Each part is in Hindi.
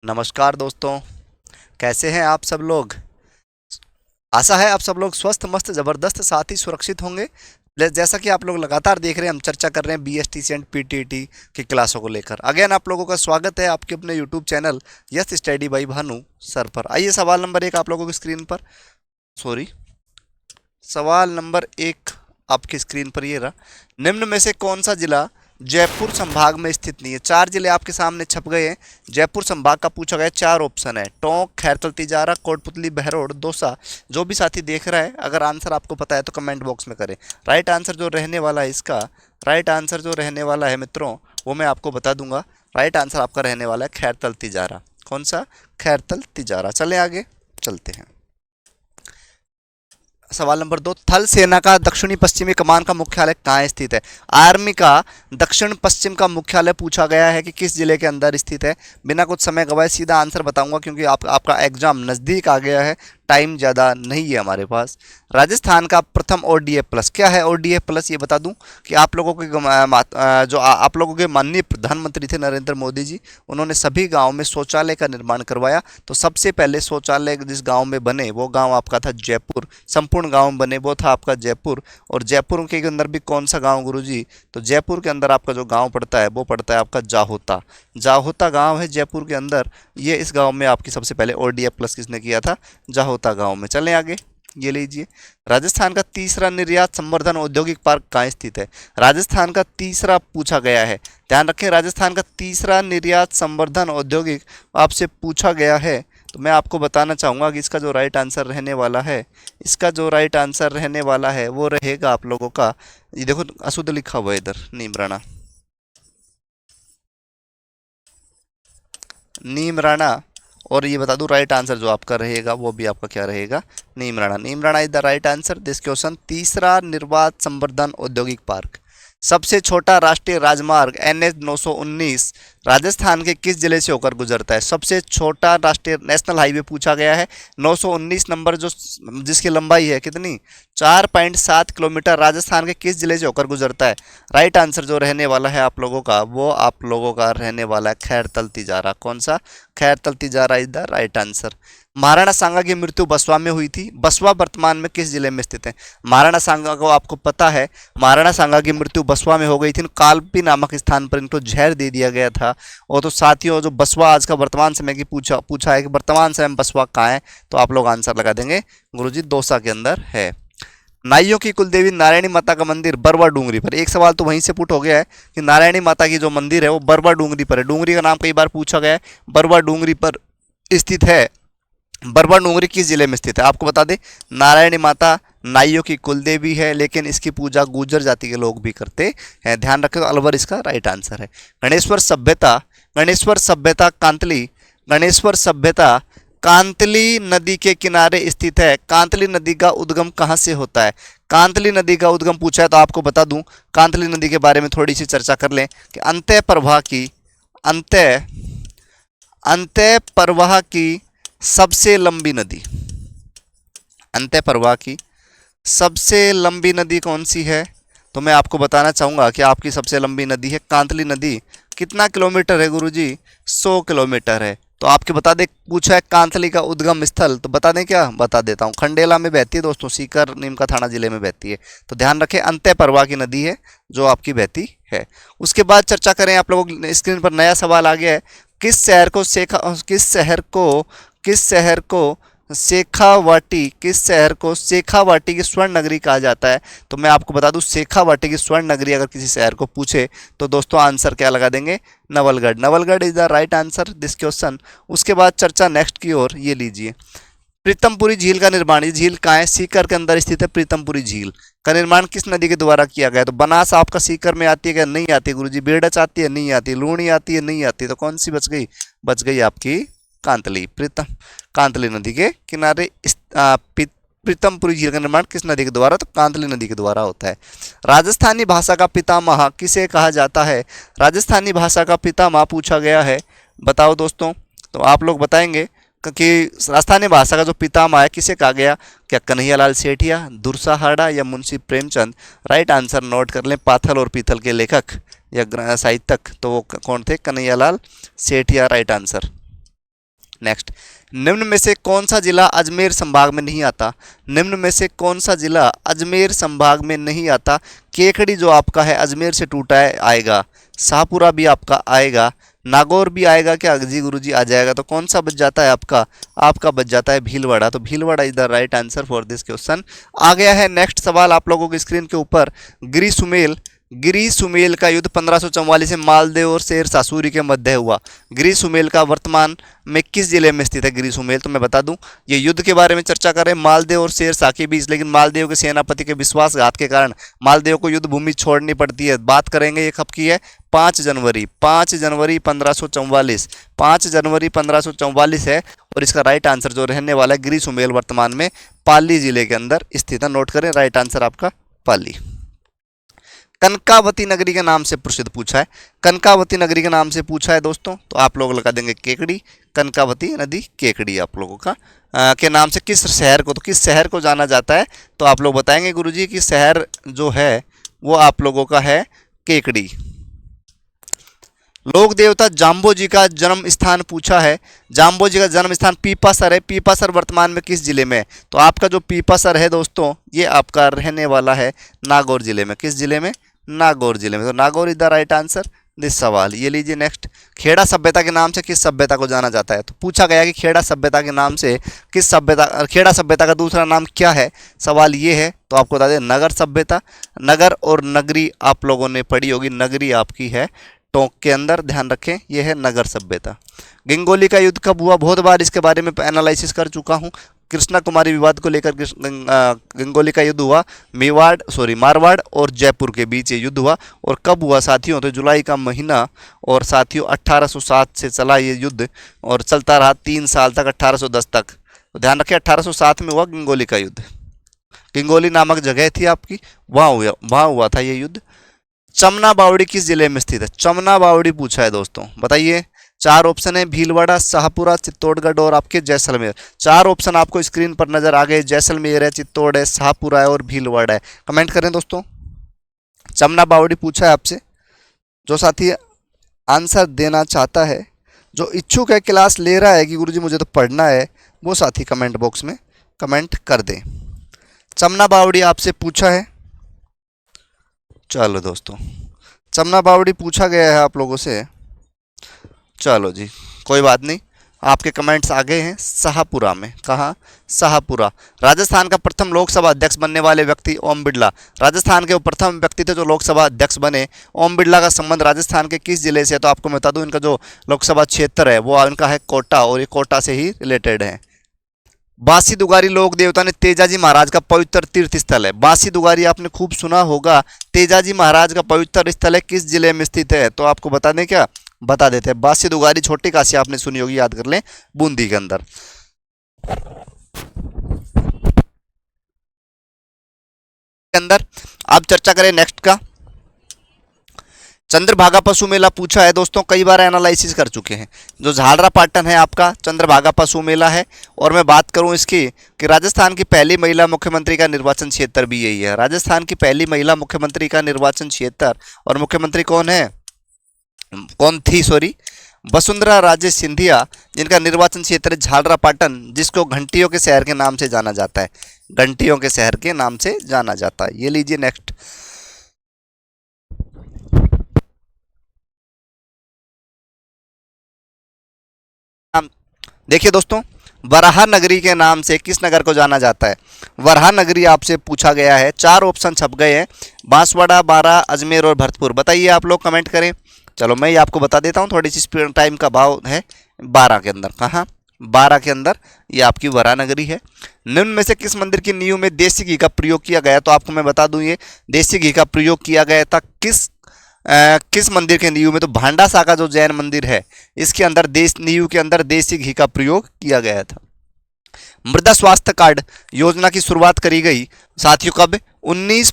नमस्कार दोस्तों। कैसे हैं आप सब लोग। आशा है आप सब लोग स्वस्थ मस्त ज़बरदस्त साथ ही सुरक्षित होंगे। जैसा कि आप लोग लगातार देख रहे हैं, हम चर्चा कर रहे हैं बीएसटीसी एंड पीटीटी की क्लासों को लेकर। अगेन आप लोगों का स्वागत है आपके अपने YouTube channel yes study by Bhanu sir पर। आइए सवाल नंबर 1 आप लोगों की स्क्रीन पर, सॉरी, सवाल नंबर 1 आपकी स्क्रीन पर ये रहा। निम्न में से कौन सा जिला जयपुर संभाग में स्थित नहीं है। 4 जिले आपके सामने छप गए हैं। जयपुर संभाग का पूछा गया, 4 ऑप्शन है, टोंक, खैरतल तिजारा, कोटपुतली, बहरोड, दौसा। जो भी साथी देख रहा है, अगर आंसर आपको पता है तो कमेंट बॉक्स में करें। राइट आंसर जो रहने वाला है इसका, राइट आंसर जो रहने वाला है मित्रों, वो मैं आपको बता दूंगा। राइट आंसर आपका रहने वाला है खैरतल तिजारा। कौन सा? खैरतल तिजारा। चलें आगे चलते हैं। सवाल नंबर 2, थल सेना का दक्षिणी पश्चिमी कमान का मुख्यालय कहाँ स्थित है। आर्मी का दक्षिण पश्चिम का मुख्यालय पूछा गया है कि किस जिले के अंदर स्थित है। बिना कुछ समय गवाए सीधा आंसर बताऊंगा, क्योंकि आपका एग्जाम नज़दीक आ गया है, टाइम ज़्यादा नहीं है हमारे पास। राजस्थान का प्रथम ओडीएफ प्लस क्या है? ओडीएफ प्लस ये बता दूं कि आप लोगों के जो आप लोगों के माननीय प्रधानमंत्री थे नरेंद्र मोदी जी, उन्होंने सभी गाँव में शौचालय का निर्माण करवाया। तो सबसे पहले शौचालय जिस गाँव में बने वो गाँव आपका था जयपुर। संपूर्ण गाँव बने वो था आपका जयपुर। और जयपुर के अंदर भी कौन सा गाँव गुरुजी? तो जयपुर के अंदर आपका जो गाँव पड़ता है वो पड़ता है आपका जाहोता। जाहोता गाँव है जयपुर के अंदर। ये इस गाँव में आपकी सबसे पहले ओडीएफ प्लस किसने किया था? जाहोता गाँव में। चलें आगे, ये लीजिए। राजस्थान का तीसरा निर्यात संवर्धन औद्योगिक पार्क कहाँ स्थित है। राजस्थान का तीसरा पूछा गया है, ध्यान रखें, राजस्थान का तीसरा निर्यात संवर्धन औद्योगिक आपसे पूछा गया है। तो मैं आपको बताना चाहूँगा कि इसका जो राइट आंसर रहने वाला है, इसका जो राइट आंसर रहने वाला है वो रहेगा आप लोगों का, ये देखो अशुद्ध लिखा हुआ है इधर, नीमराणा। नीमराणा। और ये बता दूं राइट आंसर जो आपका रहेगा वो भी आपका क्या रहेगा? Neemrana. Neemrana is the right answer this question. तीसरा निर्वात संवर्धन औद्योगिक पार्क। सबसे छोटा राष्ट्रीय राजमार्ग एनएच 919 राजस्थान के किस जिले से होकर गुजरता है? सबसे छोटा राष्ट्रीय नेशनल हाईवे पूछा गया है। 919 नंबर जो जिसकी लंबाई है कितनी? 4.7 किलोमीटर, राजस्थान के किस जिले से होकर गुजरता है? राइट आंसर जो रहने वाला है आप लोगों का, वो आप लोगों का रहने वाला है खैरतल तिजारा। कौन सा? Khairthal Tijara is the right answer. Maharana Sanga की मृत्यु बसवा में हुई थी। बसवा वर्तमान में किस जिले में स्थित है? महाराणा सांगा को आपको पता है, महाराणा सांगा की मृत्यु बसवा में हो गई थी। कालपी नामक स्थान पर इनको जहर दे दिया गया था। और तो साथियों, जो बसवा आज का वर्तमान समय की पूछा है कि वर्तमान समय में बसवा कहाँ है, तो आप लोग आंसर लगा देंगे गुरुजी दौसा के अंदर है। नाइयों की कुलदेवी नारायणी माता का मंदिर बरवा डूंगरी पर। एक सवाल तो वहीं से पुट हो गया है कि नारायणी माता की जो मंदिर है वो बरवा डूंगरी पर है। डूंगरी का नाम कई बार पूछा गया है, बरवा डूंगरी पर स्थित है। बरवा डूंगरी किस जिले में स्थित है? आपको बता दें, नारायणी माता नाइयों की कुलदेवी है, लेकिन इसकी पूजा गुर्जर जाति के लोग भी करते हैं। ध्यान रखें, तो अलवर इसका राइट आंसर है। गणेश्वर सभ्यता, गणेश्वर सभ्यता कांतली, गणेश्वर सभ्यता कांतली नदी के किनारे स्थित है। कांतली नदी का उद्गम कहाँ से होता है? कांतली नदी का उद्गम पूछा है तो आपको बता दूं, कांतली नदी के बारे में थोड़ी सी चर्चा कर लें कि अंतः प्रवाह की, अंतः अंतः प्रवाह की सबसे लंबी नदी, अंतः प्रवाह की सबसे लंबी नदी कौन सी है? तो मैं आपको बताना चाहूँगा कि आपकी सबसे लंबी नदी है कांतली नदी। कितना किलोमीटर है गुरुजी? 100 किलोमीटर है। तो आपके बता दें, पूछा है कांतली का उद्गम स्थल, तो बता दें क्या? बता देता हूँ, खंडेला में बहती है दोस्तों, सीकर नीमका थाना जिले में बहती है। तो ध्यान रखें, अंतः प्रवाह की नदी है जो आपकी बहती है। उसके बाद चर्चा करें, आप लोगों स्क्रीन पर नया सवाल आ गया है। किस शहर को शेखावाटी, किस शहर को शेखावाटी की स्वर्ण नगरी कहा जाता है? तो मैं आपको बता दूं, शेखावाटी की स्वर्ण नगरी अगर किसी शहर को पूछे तो दोस्तों आंसर क्या लगा देंगे? Nawalgarh. Nawalgarh is the right answer this question. उसके बाद चर्चा नेक्स्ट की ओर, ये लीजिए। प्रीतमपुरी झील का निर्माण, ये झील कहाँ है? सीकर के अंदर स्थित है प्रीतमपुरी झील। का निर्माण किस नदी के द्वारा किया गया? तो बनास आपका सीकर में आती है क्या? नहीं आती गुरुजी। बेड़च आती है? नहीं आती। लूणी आती है? नहीं आती। तो कौन सी बच गई? बच गई आपकी कांतली। कांतली नदी के किनारे प्रीतमपुरी झील का निर्माण किस नदी के द्वारा? तो कांतली नदी के द्वारा होता है। राजस्थानी भाषा का पितामह किसे कहा जाता है? राजस्थानी भाषा का पितामह पूछा गया है, बताओ दोस्तों। तो आप लोग बताएंगे कि राजस्थानी भाषा का जो पितामह है किसे कहा गया? क्या कन्हैयालाल सेठिया, दुर्साहाड़ा या Munshi Premchand? Right answer note कर लें, पाथल और पीथल के लेखक या साहित्यक, तो वो कौन थे? Kanhaiyalal Sethia, right answer. Next, निम्न में से कौन सा जिला अजमेर संभाग में नहीं आता? निम्न में से कौन सा जिला अजमेर संभाग में नहीं आता? केकड़ी जो आपका है अजमेर से टूटा है आएगा, शाहपुरा भी आपका आएगा, नागौर भी आएगा क्या जी गुरुजी? आ जाएगा। तो कौन सा बच जाता है आपका? आपका बच जाता है भीलवाड़ा। तो Bhilwara is the right answer for this question. आ गया है नेक्स्ट सवाल आप लोगों की स्क्रीन के ऊपर। गिरी सुमेल, गिरी सुमेल का युद्ध 1544 में मालदेव और शेर शाह सूरी के मध्य हुआ। गिरी सुमेल का वर्तमान में किस जिले में स्थित है गिरी सुमेल? तो मैं बता दूं, ये युद्ध के बारे में चर्चा करें मालदेव और शेर शाह के बीच, लेकिन मालदेव के सेनापति के विश्वासघात के कारण मालदेव को युद्ध भूमि छोड़नी पड़ती है। बात करेंगे ये कब की है? 5 जनवरी 1544, 5 जनवरी 1544 है। और इसका राइट आंसर जो रहने वाला है गिरी सुमेल वर्तमान में पाली जिले के अंदर स्थित है। नोट करें, राइट आंसर आपका पाली। कनकावती नगरी के नाम से प्रसिद्ध पूछा है, कनकावती नगरी के नाम से पूछा है दोस्तों, तो आप लोग लगा देंगे केकड़ी। कनकावती नदी केकड़ी आप लोगों का के नाम से किस शहर को, तो किस शहर को जाना जाता है? तो आप लोग बताएंगे गुरुजी कि शहर जो है वो आप लोगों का है केकड़ी। लोक देवता जाम्बो जी का जन्म स्थान पूछा है, जाम्बो जी का जन्म स्थान पीपासर है। पीपासर वर्तमान में किस जिले में है? तो आपका जो पीपासर है दोस्तों ये आपका रहने वाला है नागौर जिले में। किस जिले में? नागौर जिले में। तो Nagaur is the right answer this सवाल। ये लीजिए नेक्स्ट, खेड़ा सभ्यता के नाम से किस सभ्यता को जाना जाता है? तो पूछा गया कि खेड़ा सभ्यता के नाम से किस सभ्यता, खेड़ा सभ्यता का दूसरा नाम क्या है? सवाल ये है। तो आपको बता दें नगर सभ्यता। नगर और नगरी आप लोगों ने पढ़ी होगी, नगरी आपकी है टोंक के अंदर, ध्यान रखें ये है नगर सभ्यता। गंगोली का युद्ध कब हुआ? बहुत बार इसके बारे में एनालिसिस कर चुका हूँ। कृष्णा कुमारी विवाद को लेकर गंगोली का युद्ध हुआ मारवाड़ और जयपुर के बीच ये युद्ध हुआ। और कब हुआ साथियों? तो जुलाई का महीना, और साथियों 1807 से चला ये युद्ध और चलता रहा 3 साल तक, 1810 तक। तो ध्यान रखें 1807 में हुआ गंगोली का युद्ध। गंगोली नामक जगह थी आपकी, वहाँ हुआ था ये युद्ध। चमना बावड़ी किस जिले में स्थित है? चमना बावड़ी पूछा है दोस्तों, बताइए। 4 ऑप्शन है, भीलवाड़ा, शाहपुरा, चित्तौड़गढ़ और आपके जैसलमेर। 4 ऑप्शन आपको स्क्रीन पर नजर आ गए, जैसलमेर है, चित्तौड़ है, शाहपुरा है और भीलवाड़ा है। कमेंट करें दोस्तों। चमना बावड़ी पूछा है आपसे। जो साथी आंसर देना चाहता है, जो इच्छुक है, क्लास ले रहा है कि गुरुजी मुझे तो पढ़ना है, वो साथी कमेंट बॉक्स में कमेंट कर दें। चमना बावड़ी आपसे पूछा है। चलो दोस्तों, चमना बावड़ी पूछा गया है आप लोगों से। चलो जी, कोई बात नहीं, आपके कमेंट्स आ गए हैं। शाहपुरा में, कहाँ? शाहपुरा। राजस्थान का प्रथम लोकसभा अध्यक्ष बनने वाले व्यक्ति ओम बिरला। राजस्थान के वो प्रथम व्यक्ति थे जो लोकसभा अध्यक्ष बने। ओम बिरला का संबंध राजस्थान के किस जिले से है? तो आपको मैं बता दूं, इनका जो लोकसभा क्षेत्र है वो इनका है कोटा, और ये कोटा से ही रिलेटेड है। बांसी दुगारी लोक देवता ने तेजाजी महाराज का पवित्र तीर्थ स्थल है। बांसी दुगारी आपने खूब सुना होगा। तेजाजी महाराज का पवित्र स्थल है, किस जिले में स्थित है? तो आपको बता दें क्या? बता देते हैं। बांसी दुगारी छोटी काशी आपने सुनी होगी, याद कर लें, बूंदी के अंदर। अब चर्चा करें नेक्स्ट का। चंद्रभागा पशु मेला पूछा है दोस्तों, कई बार एनालिसिस कर चुके हैं। जो झालरा पाटन है आपका चंद्रभागा पशु मेला है। और मैं बात करूं इसकी कि राजस्थान की पहली महिला मुख्यमंत्री का निर्वाचन क्षेत्र भी यही है। राजस्थान की पहली महिला मुख्यमंत्री का निर्वाचन क्षेत्र, और मुख्यमंत्री कौन है? कौन थी, सॉरी, वसुंधरा राजे सिंधिया, जिनका निर्वाचन क्षेत्र झालरा पाटन, जिसको घंटियों के शहर के नाम से जाना जाता है। घंटियों के शहर के नाम से जाना जाता है। ये लीजिए नेक्स्ट। देखिए दोस्तों, वराहा नगरी के नाम से किस नगर को जाना जाता है? वराहा नगरी आपसे पूछा गया है। 4 ऑप्शन छप गए हैं, बांसवाड़ा, बारा, अजमेर और भरतपुर। बताइए आप लोग, कमेंट करें। चलो मैं ये आपको बता देता हूँ, थोड़ी सी टाइम का भाव है। 12 के अंदर, कहाँ? 12 के अंदर ये आपकी वराहा नगरी है। निम्न में से किस मंदिर की नींव में देसी घी का प्रयोग किया गया? तो आपको मैं बता दूं, ये देसी घी का प्रयोग किया गया था किस मंदिर के नींव में? तो भांडासा का जो जैन मंदिर है, इसके अंदर नींव के अंदर देसी घी का प्रयोग किया गया था। मृदा स्वास्थ्य कार्ड योजना की शुरुआत करी गई साथियों कब? 19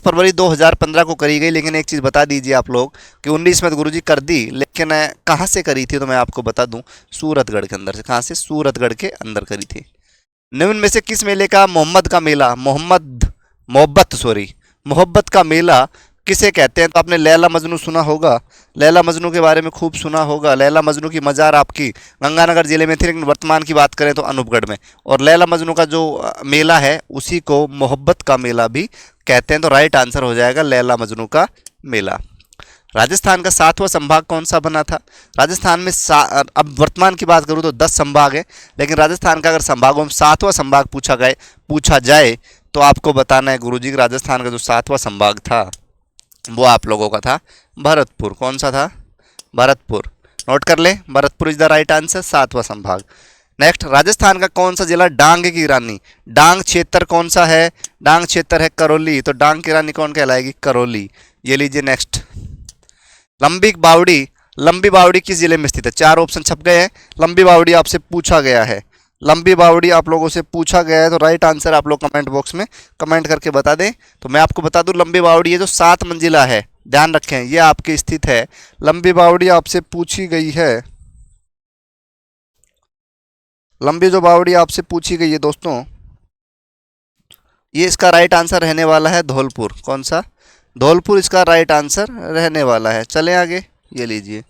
फरवरी 2015 को करी गई। लेकिन एक चीज़ बता दीजिए आप लोग कि 19 में तो गुरुजी कर दी, लेकिन कहाँ से करी थी? तो मैं आपको बता दूं, सूरतगढ़ के अंदर से। कहाँ से? सूरतगढ़ के अंदर करी थी। निम्न में से किस मेले का मोहब्बत का मेला किसे कहते हैं? तो आपने लैला मजनू सुना होगा, लैला मजनू के बारे में खूब सुना होगा। लैला मजनू की मज़ार आपकी गंगानगर जिले में थी, लेकिन वर्तमान की बात करें तो अनूपगढ़ में। और लैला मजनू का जो मेला है उसी को मोहब्बत का मेला भी कहते हैं। तो राइट आंसर हो जाएगा लैला मजनू का मेला। राजस्थान का 7वां संभाग कौन सा बना था? राजस्थान में अब वर्तमान की बात करूँ तो 10 संभाग है, लेकिन राजस्थान का अगर संभागों में 7वां संभाग पूछा जाए तो आपको बताना है गुरुजी कि राजस्थान का जो 7वां संभाग था वो आप लोगों का था भरतपुर। कौन सा था? भरतपुर। नोट कर ले, Bharatpur is the right answer, 7वां संभाग। नेक्स्ट, राजस्थान का कौन सा जिला डांग की रानी? डांग क्षेत्र कौन सा है? डांग क्षेत्र है करौली, तो डांग की रानी कौन कहलाएगी? करौली। ये लीजिए नेक्स्ट। लंबी बावड़ी किस जिले में स्थित है? 4 ऑप्शन छप गए हैं। लंबी बावड़ी आपसे पूछा गया है, लंबी बावड़ी आप लोगों से पूछा गया है, तो राइट आंसर आप लोग कमेंट बॉक्स में कमेंट करके बता दें। तो मैं आपको बता दूं, लंबी बावड़ी ये जो 7 मंजिला है, ध्यान रखें, ये आपकी स्थित है। लंबी बावड़ी आपसे पूछी गई है, लंबी जो बावड़ी आपसे पूछी गई है दोस्तों, ये इसका राइट आंसर रहने वाला है धौलपुर। कौन सा? धौलपुर इसका राइट आंसर रहने वाला है। चलें आगे, ये लीजिए।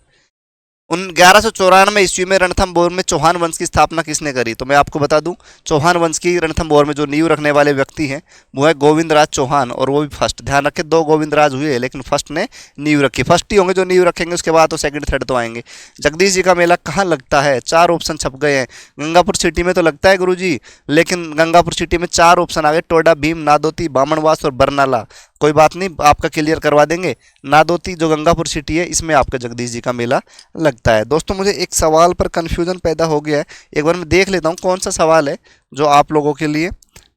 1194 ईस्वी में रणथंभौर में चौहान वंश की स्थापना किसने करी? तो मैं आपको बता दूं, चौहान वंश की रणथंभौर में जो नींव रखने वाले व्यक्ति हैं वो है गोविंदराज चौहान, और वो भी फर्स्ट। ध्यान रखें, 2 गोविंदराज हुए लेकिन फर्स्ट ने नींव रखी। फर्स्ट ही होंगे जो नींव रखेंगे, उसके बाद तो सेकंड थर्ड तो आएंगे। जगदीश जी का मेला कहाँ लगता है? 4 ऑप्शन छप गए हैं। गंगापुर सिटी में तो लगता है गुरुजी, लेकिन गंगापुर सिटी में 4 ऑप्शन आ गए, टोडा भीम, नादोती, बामनवास और बरनाला। कोई बात नहीं, आपका क्लियर करवा देंगे। नादोती जो गंगापुर सिटी है, इसमें आपका जगदीश जी का मेला लगता है। दोस्तों मुझे एक सवाल पर कन्फ्यूजन पैदा हो गया है, एक बार मैं देख लेता हूँ कौन सा सवाल है जो आप लोगों के लिए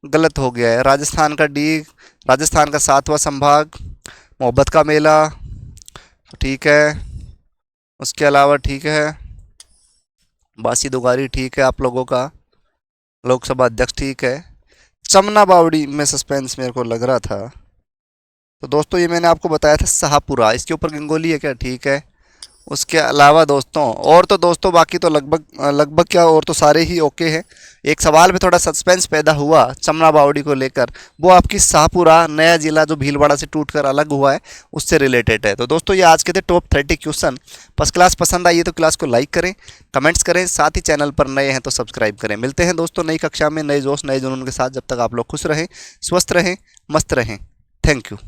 गलत हो गया है। राजस्थान का डी, राजस्थान का 7वां संभाग, मोहब्बत का मेला, ठीक है। उसके अलावा ठीक है, बासी दुगारी ठीक है, आप लोगों का लोकसभा अध्यक्ष ठीक है। चमना बावड़ी में सस्पेंस मेरे को लग रहा था। तो दोस्तों ये मैंने आपको बताया था शाहपुरा, इसके ऊपर गंगोली है क्या? ठीक है। उसके अलावा दोस्तों और तो दोस्तों बाकी तो लगभग क्या, और तो सारे ही ओके हैं। एक सवाल में थोड़ा सस्पेंस पैदा हुआ चमना बावड़ी को लेकर, वो आपकी शाहपुरा नया जिला जो भीलवाड़ा से टूटकर अलग हुआ है उससे रिलेटेड है। तो दोस्तों ये आज के थे टॉप 30 क्वेश्चन। फर्स्ट क्लास पसंद आई है तो क्लास को लाइक करें, कमेंट्स करें, साथ ही चैनल पर नए हैं तो सब्सक्राइब करें। मिलते हैं दोस्तों नई कक्षा में नए जोश नए जुनून के साथ। जब तक आप लोग खुश रहें, स्वस्थ रहें, मस्त रहें। Thank you.